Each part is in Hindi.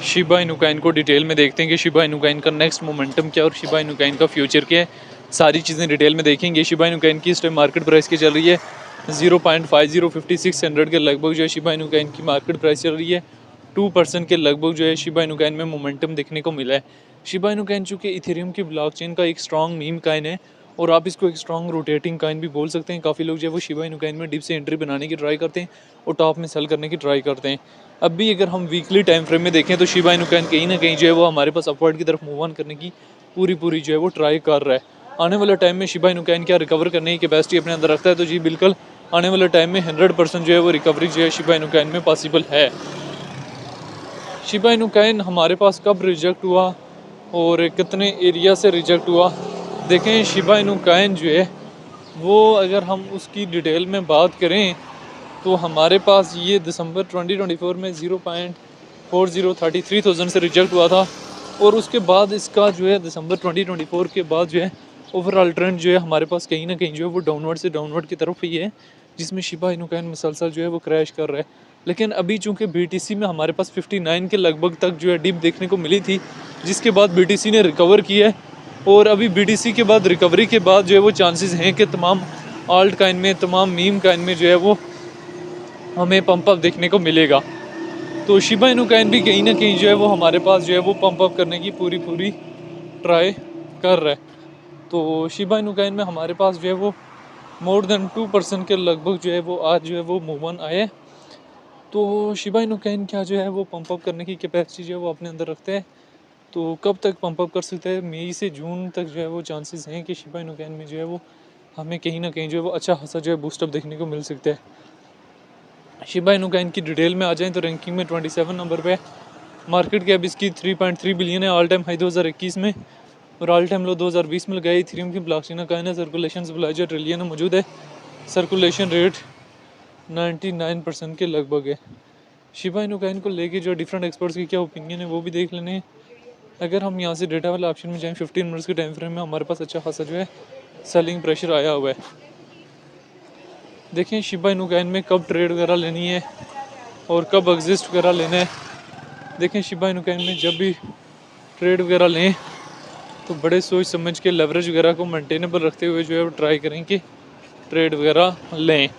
शिबा इनू कॉइन को डिटेल में देखते हैं कि शिबा इनू कॉइन का नेक्स्ट मोमेंटम क्या है और शिबा इनू कॉइन का फ्यूचर क्या है। सारी चीज़ें डिटेल में देखेंगे। शिबा इनू कॉइन की इस टाइम मार्केट प्राइस की चल रही है 0.505600 के लगभग जो है शिबा इनू कॉइन की मार्केट प्राइस चल रही है। 2% के लगभग जो है शिबा इनू कॉइन में मोमेंटम देखने को मिला है। शिबा इनू कॉइन चूँकि इथेरियम की ब्लॉकचेन का एक स्ट्रॉन्ग मीम कॉइन है और आप इसको एक स्ट्रॉन्ग रोटेटिंग कॉइन भी बोल सकते हैं। काफ़ी लोग जो है वो शिबा इनू कॉइन में डिप से एंट्री बनाने की ट्राई करते हैं और टॉप में सेल करने की ट्राई करते हैं। अब भी अगर हम वीकली टाइम फ्रेम में देखें तो शिबा इनू कॉइन कहीं ना कहीं जो है वो हमारे पास अपवर्ड की तरफ मूव ऑन करने की पूरी जो है वो ट्राई कर रहा है। आने वाले टाइम में शिबा इनू कॉइन क्या रिकवर करने की कैपेसिटी अपने अंदर रखता है? तो जी बिल्कुल, आने वाले टाइम में 100% जो है वो रिकवरी जो है शिबा इनू कॉइन में पॉसिबल है। शिबा इनू कॉइन हमारे पास कब रिजेक्ट हुआ और कितने एरिया से रिजेक्ट हुआ, देखें। शिबा इनू कॉइन जो है वो अगर हम उसकी डिटेल में बात करें तो हमारे पास ये दिसंबर 2024 में 0.4033,000 से रिजेक्ट हुआ था और उसके बाद इसका जो है दिसंबर 2024 के बाद जो है ओवरऑल ट्रेंड जो है हमारे पास कहीं ना कहीं जो है वो डाउनवर्ड से डाउनवर्ड की तरफ ही है, जिसमें शिबा इनू कॉइन मुसलसल जो है वो क्रैश कर रहा है। लेकिन अभी चूँकि BTC में हमारे पास 59 के लगभग तक जो है डिप देखने को मिली थी, जिसके बाद BTC ने रिकवर किया है और अभी BTC के बाद रिकवरी के बाद जो है वो चांसेस हैं कि तमाम आल्ट कॉइन में, तमाम मीम कॉइन में जो है वो हमें पंप अप देखने को मिलेगा। तो शिबा इनू कॉइन भी कहीं ना कहीं जो है वो हमारे पास जो है वो पंप अप करने की पूरी ट्राई कर रहा है। तो शिबा इनू कॉइन में हमारे पास जो है वो मोर देन 2% के लगभग जो है वो आज जो है वो मूव ऑन आए। तो शिबा इनू कॉइन क्या जो है वो पंप अप करने की कैपेसिटी जो है वो अपने अंदर रखते हैं। तो कब तक पंप अप कर सकते हैं? मई से जून तक जो है वो चांसेस हैं कि शिबा इनू कॉइन में जो है वो हमें कहीं ना कहीं जो है वो अच्छा खासा जो है बूस्टअप देखने को मिल सकता है। शिबा इनू कॉइन की डिटेल में आ जाएं तो रैंकिंग में 27 नंबर पे, मार्केट कैप इसकी 3.3 बिलियन है। ऑल टाइम हाई 2021 में और ऑल टाइम लो 2020 में लगाई। इथेरियम की ब्लॉकचेन कॉइन है, सर्कुलेशन सप्लाई जो ट्रिलियन में मौजूद है, सर्कुलेशन रेट 99% के लगभग है। शिबा इनू कॉइन को लेके जो डिफरेंट एक्सपर्ट्स की क्या ओपिनियन है वो भी देख लेने। अगर हम यहाँ से डेटा वाले ऑप्शन में जाएँ 15 मिनट्स के टाइम फ्रेम में हमारे पास अच्छा खासा जो है सेलिंग प्रेशर आया हुआ है। देखें शिबा इनू कॉइन में कब ट्रेड वगैरह लेनी है और कब एग्जिस्ट वगैरह लेना है। देखें शिबा इनू कॉइन में जब भी ट्रेड वगैरह लें तो बड़े सोच समझ के लेवरेज वगैरह को मेंटेनेबल रखते हुए जो है वो ट्राई करें कि ट्रेड वगैरह लें।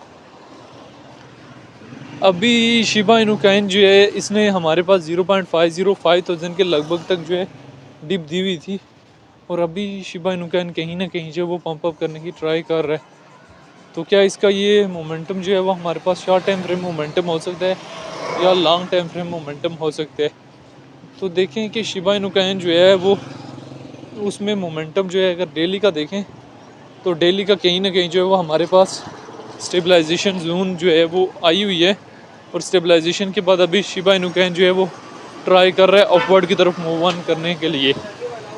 अभी शिबा इनू कॉइन जो है इसने हमारे पास 0.505,000 के लगभग तक जो है डिप दी हुई थी और अभी शिबा इनू कॉइन कहीं ना कहीं जो है वो पंप अप करने की ट्राई कर रहा है। तो क्या इसका ये मोमेंटम जो है वो हमारे पास शॉर्ट टाइम फ्रेम मोमेंटम हो सकता है या लॉन्ग टाइम फ्रेम मोमेंटम हो सकता है? तो देखें कि शिबा इनू कॉइन जो है वो उसमें मोमेंटम जो है अगर डेली का देखें तो डेली का कहीं ना कहीं जो है वो हमारे पास स्टेबलाइजेशन जोन जो है वो आई हुई है और स्टेबलाइजेशन के बाद अभी शिबा इनू कॉइन जो है वो ट्राई कर रहा है अपवर्ड की तरफ मूव ऑन करने के लिए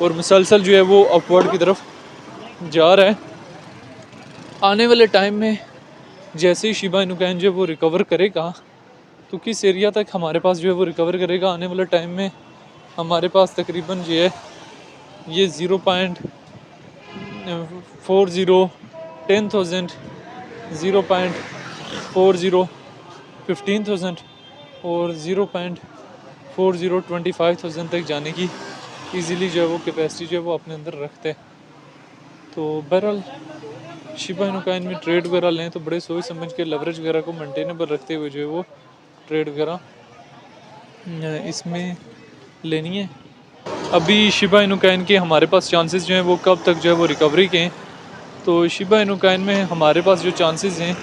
और मुसलसल जो है वो अपवर्ड की तरफ जा रहा है। आने वाले टाइम में जैसे ही शिबा इनू कॉइन जो है वो रिकवर करेगा तो किस एरिया तक हमारे पास जो है वो रिकवर करेगा, आने वाले टाइम में हमारे पास तकरीबन जो है ये 0.4010,000, 0.4015,000 और 0.4025,000 तक जाने की इजीली जो है वो कैपेसिटी जो है वो अपने अंदर रखते हैं। तो बहरहाल शिबा इनू कॉइन में ट्रेड वगैरह लें तो बड़े सोच समझ के लेवरेज वगैरह को मेंटेनेबल रखते हुए जो है वो ट्रेड वगैरह इसमें लेनी है। अभी शिबा इनू कॉइन के हमारे पास चांसेस जो हैं वो कब तक जो है वो रिकवरी के हैं? तो शिबा इनू कॉइन में हमारे पास जो चांसेस हैं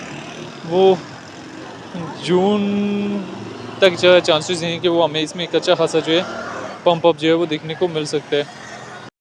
वो जून तक जो है चांसेस हैं कि वो हमें इसमें एक अच्छा खासा जो है पंप अप जो है वो देखने को मिल सकता है।